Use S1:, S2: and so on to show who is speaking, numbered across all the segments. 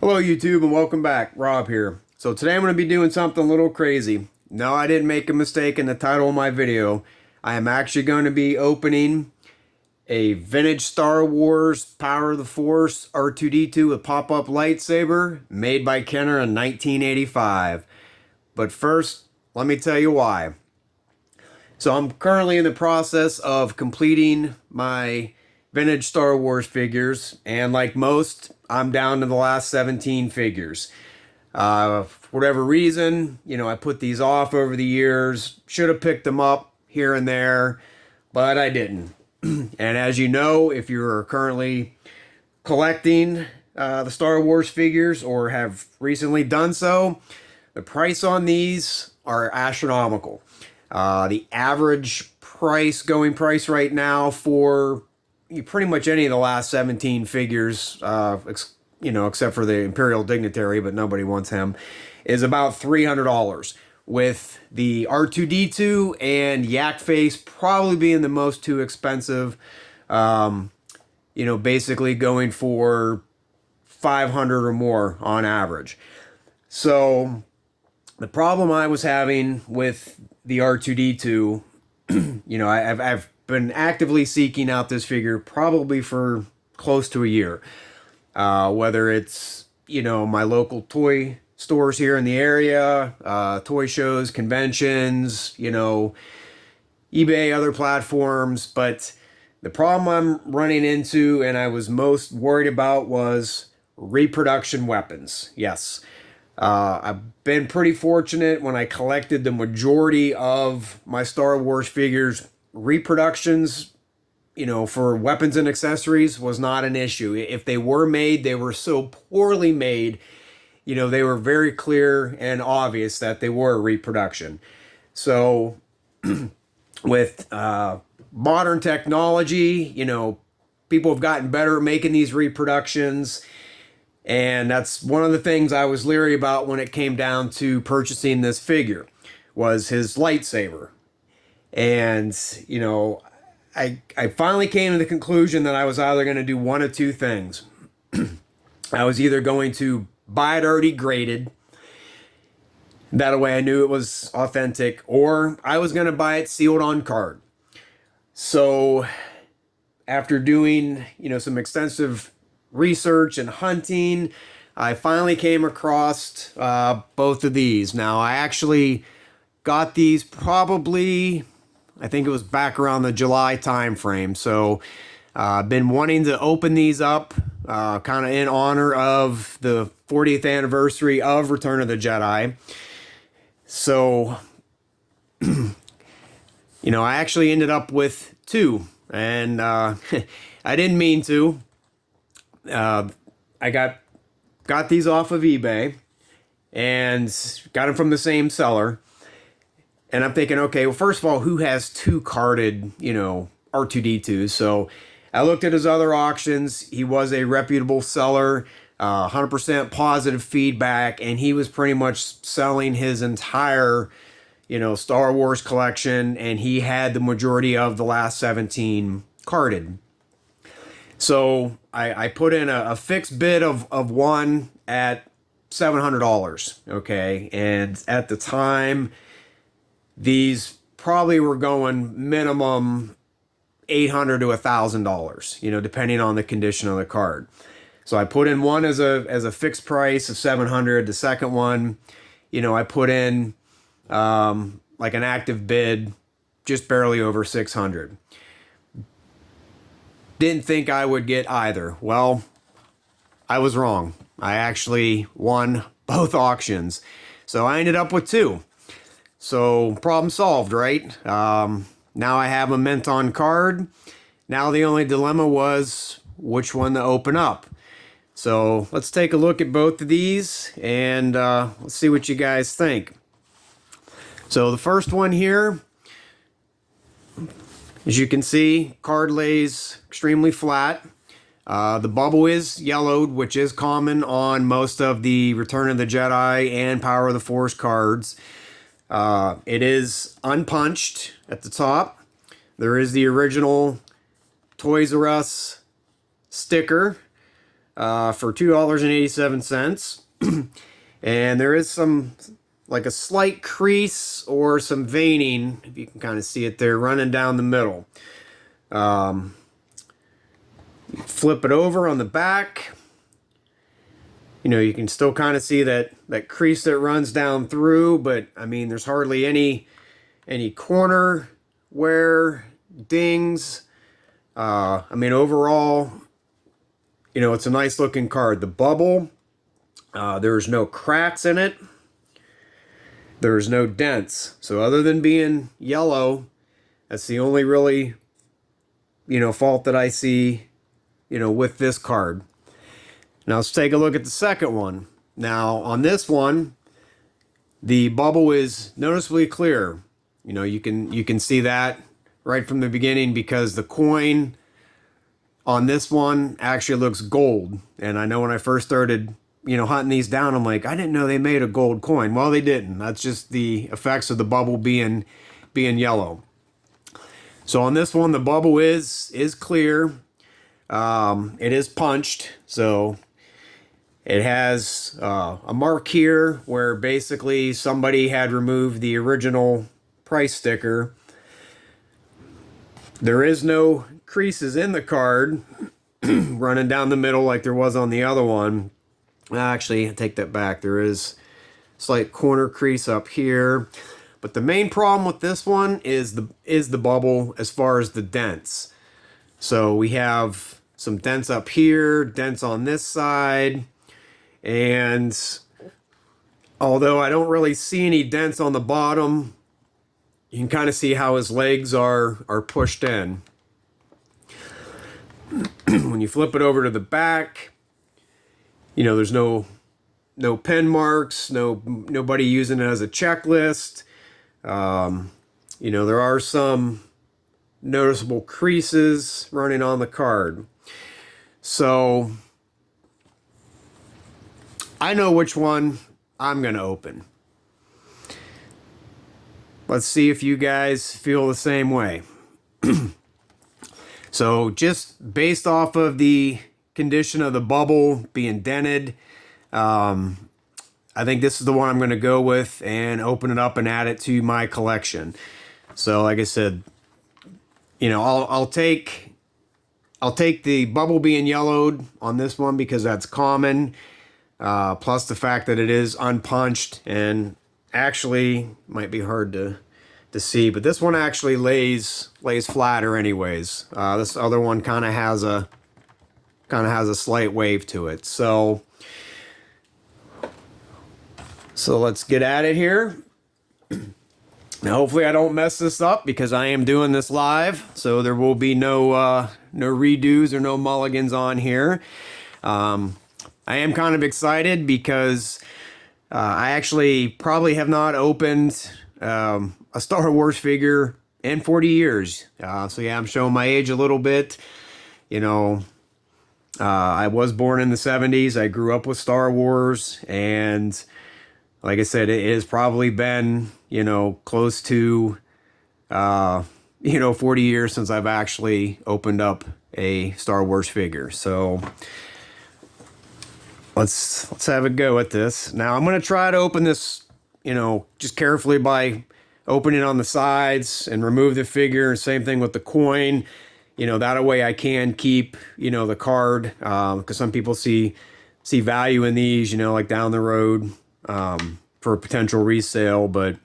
S1: Hello YouTube and welcome back. Rob here. So today I'm going to be doing something a little crazy. No, I didn't make a mistake in the title of my video. I am actually going to be opening a vintage Star Wars Power of the Force R2-D2 with pop-up lightsaber made by Kenner in 1985. But first, let me tell you why. So I'm currently in the process of completing my vintage Star Wars figures, and like most, I'm down to the last 17 figures. For whatever reason, I put these off over the years. Should have picked them up here and there, but I didn't. And as you know, if you're currently collecting the Star Wars figures or have recently done so, the price on these are astronomical. The average going price right now for pretty much any of the last 17 figures, except for the Imperial Dignitary, but nobody wants him, is about $300, with the R2-D2 and Yak Face probably being the most too expensive, basically going for 500 or more on average. So the problem I was having with the R2-D2, I've been actively seeking out this figure probably for close to a year. Whether it's, my local toy stores here in the area, toy shows, conventions, eBay, other platforms. But the problem I'm running into and I was most worried about was reproduction weapons. Yes. I've been pretty fortunate when I collected the majority of my Star Wars figures. Reproductions, for weapons and accessories was not an issue. If they were made, they were so poorly made, they were very clear and obvious that they were a reproduction. So with modern technology, people have gotten better at making these reproductions. And that's one of the things I was leery about when it came down to purchasing this figure, was his lightsaber. And, I finally came to the conclusion that I was either going to do one of two things. I was either going to buy it already graded, that way I knew it was authentic, or I was going to buy it sealed on card. So after doing, some extensive research and hunting, I finally came across both of these. Now, I actually got these probably, I think it was back around the July time frame. So I've been wanting to open these up kind of in honor of the 40th anniversary of Return of the Jedi. So, I actually ended up with two, and I didn't mean to. I got these off of eBay and got them from the same seller. And I'm thinking, okay, well, first of all, who has two carded, R2-D2s? So I looked at his other auctions. He was a reputable seller, 100% positive feedback, and he was pretty much selling his entire, Star Wars collection, and he had the majority of the last 17 carded. So I put in a fixed bid of one at $700, okay? And at the time, these probably were going minimum $800 to $1,000, depending on the condition of the card. So I put in one as a fixed price of $700. The second one, I put in like an active bid, just barely over $600. Didn't think I would get either. Well, I was wrong. I actually won both auctions. So I ended up with two. So problem solved, right? Now I have a mint on card. Now the only dilemma was which one to open up. So let's take a look at both of these and let's see what you guys think. So the first one here, as you can see, card lays extremely flat. The bubble is yellowed, which is common on most of the Return of the Jedi and Power of the Force cards. It is unpunched at the top. There is the original Toys R Us sticker for $2.87. And there is some, like a slight crease or some veining, if you can kind of see it there, running down the middle. Flip it over on the back. You know, you can still kind of see that crease that runs down through, but I mean, there's hardly any corner wear, dings. I mean, overall, you know, it's a nice looking card. The bubble, there's no cracks in it. There's no dents. So other than being yellow, that's the only really, you know, fault that I see, you know, with this card. Now let's take a look at the second one. Now on this one, the bubble is noticeably clear. You know, you can see that right from the beginning because the coin on this one actually looks gold. And I know when I first started, you know, hunting these down, I'm like, I didn't know they made a gold coin. Well, they didn't. That's just the effects of the bubble being yellow. So on this one, the bubble is clear. It is punched, so it has a mark here where basically somebody had removed the original price sticker. There is no creases in the card running down the middle like there was on the other one. Actually, I take that back. There is a slight corner crease up here. But the main problem with this one is the bubble as far as the dents. So we have some dents up here, dents on this side. And although I don't really see any dents on the bottom, you can kind of see how his legs are pushed in. When you flip it over to the back, you know, there's no pen marks, nobody using it as a checklist. You know, there are some noticeable creases running on the card. So I know which one I'm going to open. Let's see if you guys feel the same way. So just based off of the condition of the bubble being dented, I think this is the one I'm going to go with and open it up and add it to my collection. So like I said, you know, I'll take the bubble being yellowed on this one because that's common. Plus the fact that it is unpunched and actually might be hard to see, but this one actually lays flatter anyways. This other one kind of has a slight wave to it. So let's get at it here. Now hopefully I don't mess this up because I am doing this live, so there will be no redos or no mulligans on here. I am kind of excited because I actually probably have not opened a Star Wars figure in 40 years. So yeah, I'm showing my age a little bit. You know, I was born in the 70s. I grew up with Star Wars, and like I said, it has probably been, you know, close to 40 years since I've actually opened up a Star Wars figure. So let's have a go at this. Now I'm going to try to open this, you know, just carefully by opening on the sides and remove the figure. Same thing with the coin. You know, that way I can keep, you know, the card, because some people see value in these, you know, like down the road, for potential resale. But,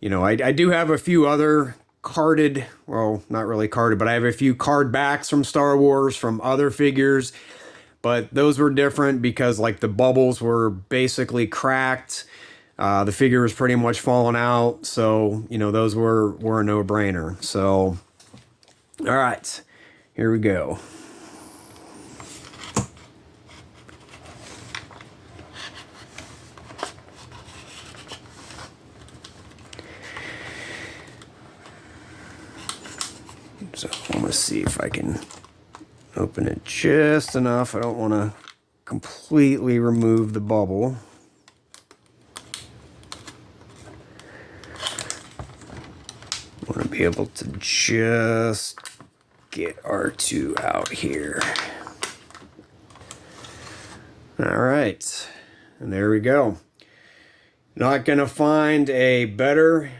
S1: you know, I do have a few other carded, well, not really carded, but I have a few card backs from Star Wars from other figures. But those were different because, like, the bubbles were basically cracked. The figure was pretty much falling out. So, you know, those were a no-brainer. So, all right, here we go. So I'm going to see if I can open it just enough. I don't want to completely remove the bubble. I want to be able to just get R2 out here. All right, and there we go. Not gonna find a better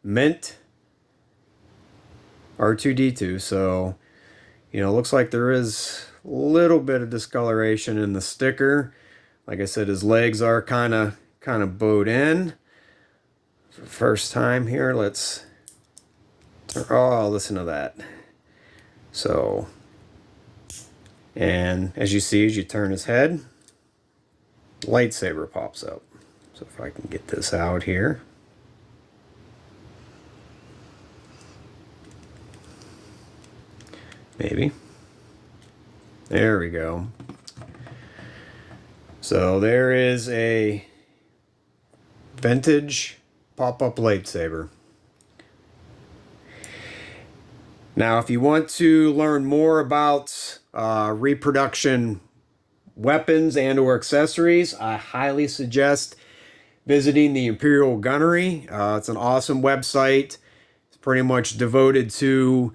S1: mint R2-D2. So, looks like there is a little bit of discoloration in the sticker. Like I said, his legs are kind of bowed in. First time here, let's turn, oh, listen to that. So, and as you see, as you turn his head, lightsaber pops up. So if I can get this out here. Maybe. There we go. So there is a vintage pop-up lightsaber. Now, if you want to learn more about reproduction weapons and or accessories, I highly suggest visiting the Imperial Gunnery. It's an awesome website. It's pretty much devoted to,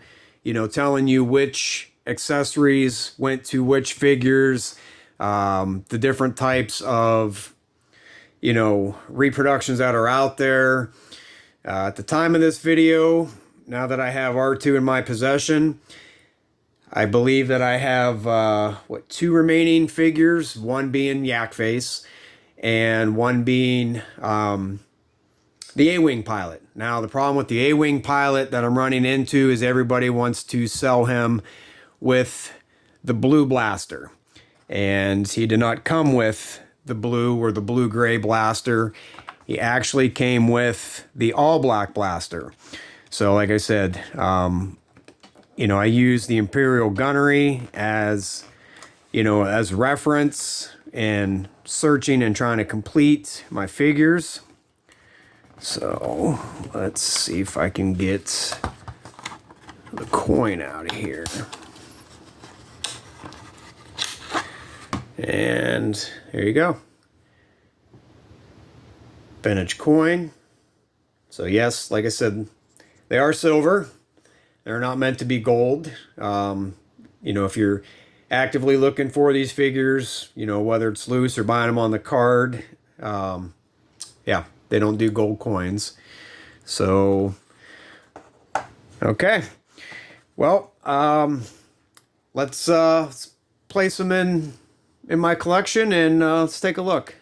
S1: telling you which accessories went to which figures, the different types of, reproductions that are out there. At the time of this video, now that I have R2 in my possession, I believe that I have, 2 remaining figures, one being Yak Face, and one being the A-Wing pilot. Now, the problem with the A-Wing pilot that I'm running into is everybody wants to sell him with the blue blaster. And he did not come with the blue or the blue-gray blaster. He actually came with the all-black blaster. So, like I said, I use the Imperial Gunnery as, as reference in searching and trying to complete my figures. So, let's see if I can get the coin out of here. And there you go. Vintage coin. So yes, like I said, they are silver. They're not meant to be gold. If you're actively looking for these figures, whether it's loose or buying them on the card, yeah, they don't do gold coins. So, okay. Well, let's place them in my collection and let's take a look.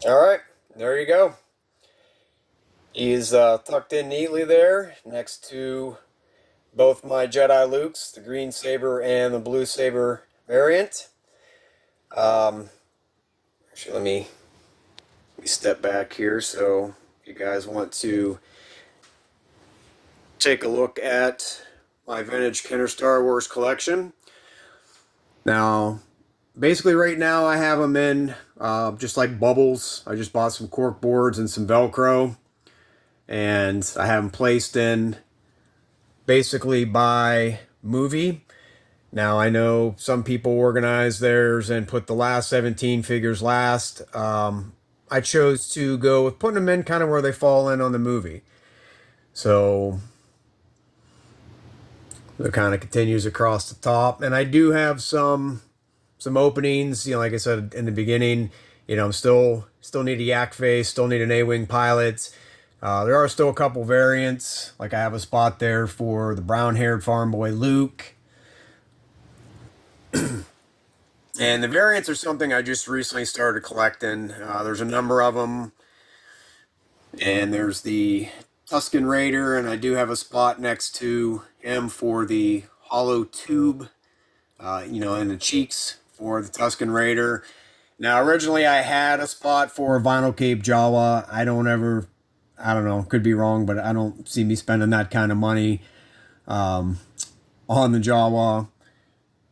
S1: All right, there you go. He's tucked in neatly there next to both my Jedi Lukes, the green saber and the blue saber variant. Actually, let me step back here so if you guys want to take a look at my vintage Kenner Star Wars collection. Now, basically right now I have them in just like bubbles. I just bought some cork boards and some Velcro, and I have them placed in basically by movie. Now, I know some people organize theirs and put the last 17 figures last. I chose to go with putting them in kind of where they fall in on the movie. So it kind of continues across the top. And I do have some openings, like I said in the beginning, I'm still need a Yak Face, still need an A-Wing pilot. There are still a couple variants. Like I have a spot there for the brown-haired farm boy Luke. And the variants are something I just recently started collecting. There's a number of them. And there's the Tusken Raider, and I do have a spot next to him for the hollow tube, in the cheeks for the Tusken Raider. Now, originally I had a spot for a vinyl cape Jawa. I don't know, could be wrong, but I don't see me spending that kind of money on the Jawa.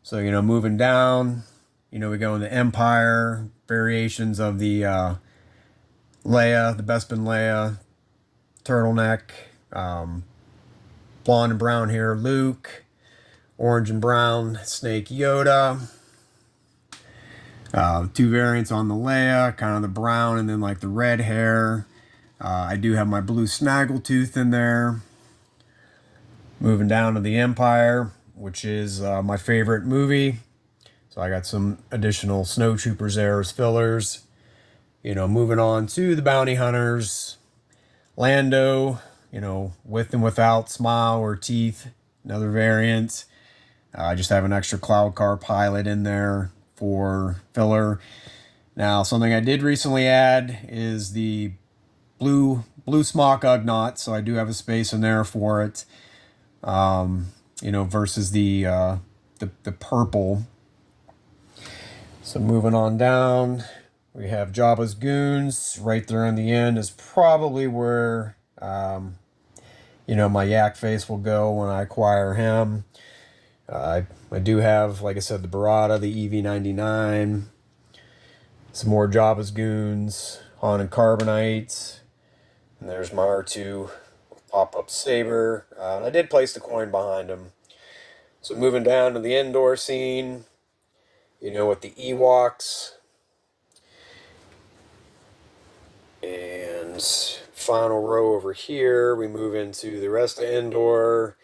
S1: So, moving down, we go in the Empire, variations of the Leia, the Bespin Leia, turtleneck, blonde and brown hair Luke, orange and brown Snake Yoda. 2 variants on the Leia, kind of the brown and then like the red hair. I do have my blue Snaggletooth in there. Moving down to the Empire, which is my favorite movie. So I got some additional snowtroopers there as fillers. You know, moving on to the bounty hunters. Lando, you know, with and without smile or teeth, another variant. I just have an extra cloud car pilot in there for filler. Now, something I did recently add is the blue smock Ugnaught, so I do have a space in there for it. You know, versus the purple. So moving on down, we have Jabba's Goons. Right there on the end is probably where you know, my yak face will go when I acquire him. I do have, like I said, the Barada, the EV99, some more Jabba's Goons, Han and Carbonite, and there's my R2 pop-up saber. I did place the coin behind him. So moving down to the indoor scene, you know, with the Ewoks, and final row over here, we move into the rest of indoor.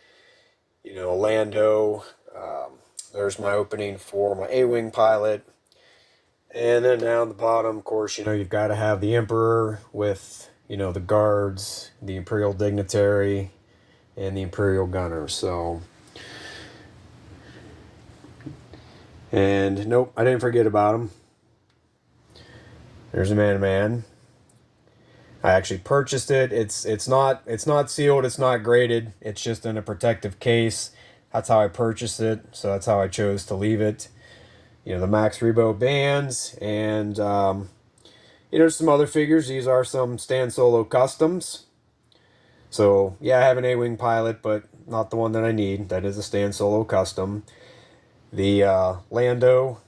S1: You know, Lando. There's my opening for my A-Wing pilot. And then down the bottom, of course, you know, you've got to have the Emperor with, you know, the guards, the Imperial Dignitary, and the Imperial Gunner. So, and nope, I didn't forget about him. There's a man-to-man. I actually purchased it. It's not sealed, it's not graded. It's just in a protective case. That's how I purchased it. So that's how I chose to leave it. You know, the Max Rebo bands and you know, some other figures. These are some Stan Solo customs. So yeah, I have an A-Wing pilot, but not the one that I need. That is a Stan Solo custom. The Lando,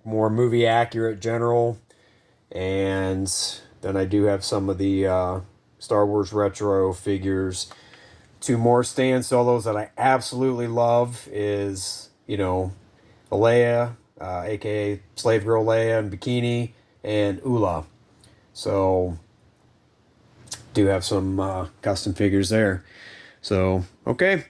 S1: more movie accurate general, and then I do have some of the Star Wars retro figures. Two more Stan Solos that I absolutely love is, you know, Leia, aka Slave Girl Leia in bikini, and Ula. So, do have some custom figures there. So, okay.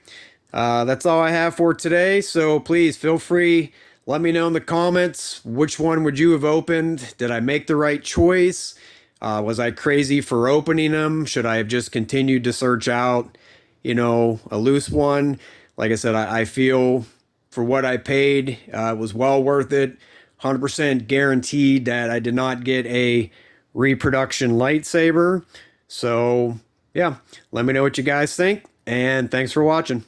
S1: That's all I have for today. So, please feel free. Let me know in the comments, which one would you have opened? Did I make the right choice? Was I crazy for opening them? Should I have just continued to search out, you know, a loose one? Like I said, I feel for what I paid, it was well worth it. 100% guaranteed that I did not get a reproduction lightsaber. So, yeah, let me know what you guys think, and thanks for watching.